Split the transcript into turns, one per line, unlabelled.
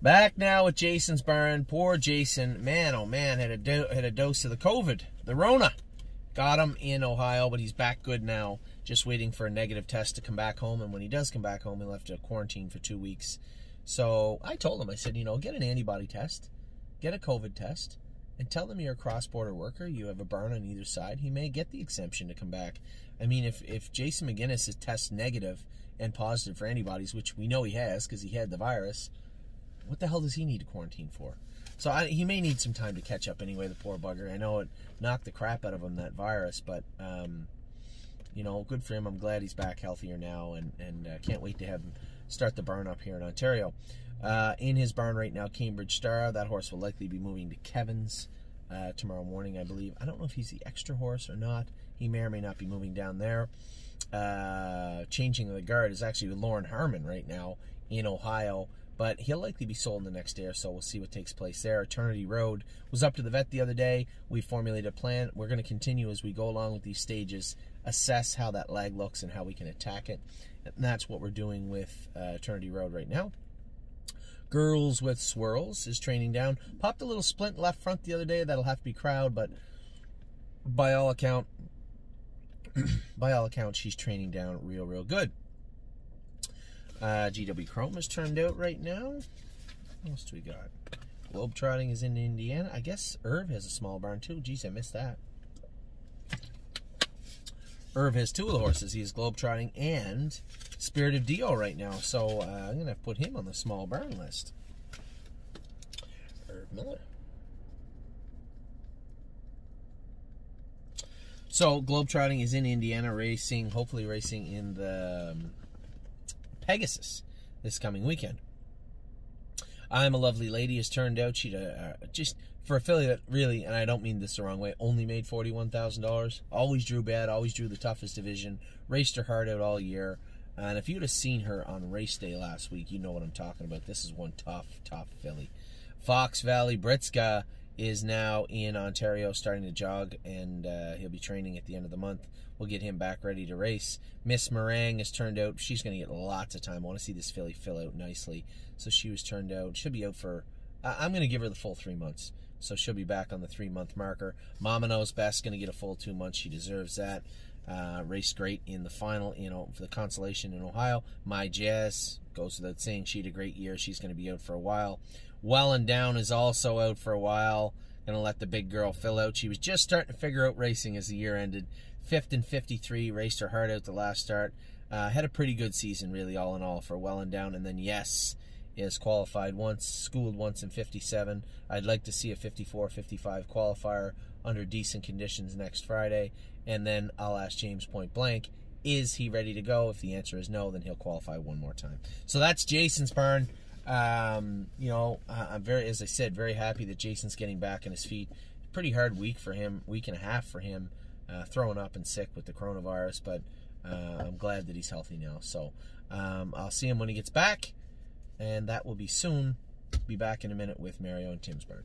Back now with Jason's Barn. Poor Jason, man, oh man, had a dose of the COVID, the Rona. Got him in Ohio, but he's back good now. Just waiting for a negative test to come back home. And when he does come back home, he'll have to quarantine for 2 weeks. So I told him, I said, you know, get an antibody test, get a COVID test, and tell them you're a cross-border worker. You have a burn on either side. He may get the exemption to come back. I mean, if Jason McGinnis is test negative and positive for antibodies, which we know he has because he had the virus, what the hell does he need to quarantine for? So he may need some time to catch up anyway, the poor bugger. I know it knocked the crap out of him, that virus, but, you know, good for him. I'm glad he's back healthier now, and can't wait to have him start the barn up here in Ontario. In his barn right now, Cambridge Star. That horse will likely be moving to Kevin's tomorrow morning, I believe. I don't know if he's the extra horse or not. He may or may not be moving down there. Changing the guard is actually with Lauren Harmon right now in Ohio, but he'll likely be sold in the next day or so. We'll see what takes place there. Eternity Road was up to the vet the other day. We formulated a plan. We're going to continue as we go along with these stages, assess how that leg looks and how we can attack it. And that's what we're doing with Eternity Road right now. Girls with Swirls is training down. Popped a little splint left front the other day. That'll have to be crowd, but by all accounts, she's training down real good. GW Chrome is turned out right now. What else do we got? Globetrotting is in Indiana. I guess Irv has a small barn too. Geez, I missed that. Irv has two of the horses. He has Globetrotting and Spirit of Dio right now. So I'm going to put him on the small barn list. Irv Miller. So Globetrotting is in Indiana racing, hopefully racing in the Pegasus this coming weekend. I'm a Lovely Lady has turned out. She just for a filly that really, and I don't mean this the wrong way, only made $41,000. Always drew bad, always drew the toughest division. Raced her heart out all year. And if you'd have seen her on race day last week, you know what I'm talking about. This is one tough filly. Fox Valley Britska is now in Ontario starting to jog, and he'll be training at the end of the month. We'll get him back ready to race. Miss Meringue has turned out. She's going to get lots of time. I want to see this filly fill out nicely. So she was turned out. She'll be out for, I'm going to give her the full 3 months. So she'll be back on the 3-month marker. Mama Knows Best going to get a full 2 months. She deserves that. Raced great in the final, you know, for the consolation in Ohio. My Jazz, goes without saying, she had a great year. She's going to be out for a while. Well and Down is also out for a while. Going to let the big girl fill out. She was just starting to figure out racing as the year ended. 5th in 53, raced her heart out the last start. Had a pretty good season, really, all in all, for Well and Down. And then, yes, is qualified once, schooled once in 57. I'd like to see a 54, 55 qualifier under decent conditions next Friday. And then I'll ask James point blank, is he ready to go? If the answer is no, then he'll qualify one more time. So that's Jason's barn. You know, I'm very, as I said, very happy that Jason's getting back on his feet. Pretty hard week for him, week and a half for him, throwing up and sick with the coronavirus, but I'm glad that he's healthy now. So I'll see him when he gets back, and that will be soon. Be back in a minute with Mario and Tim's barn.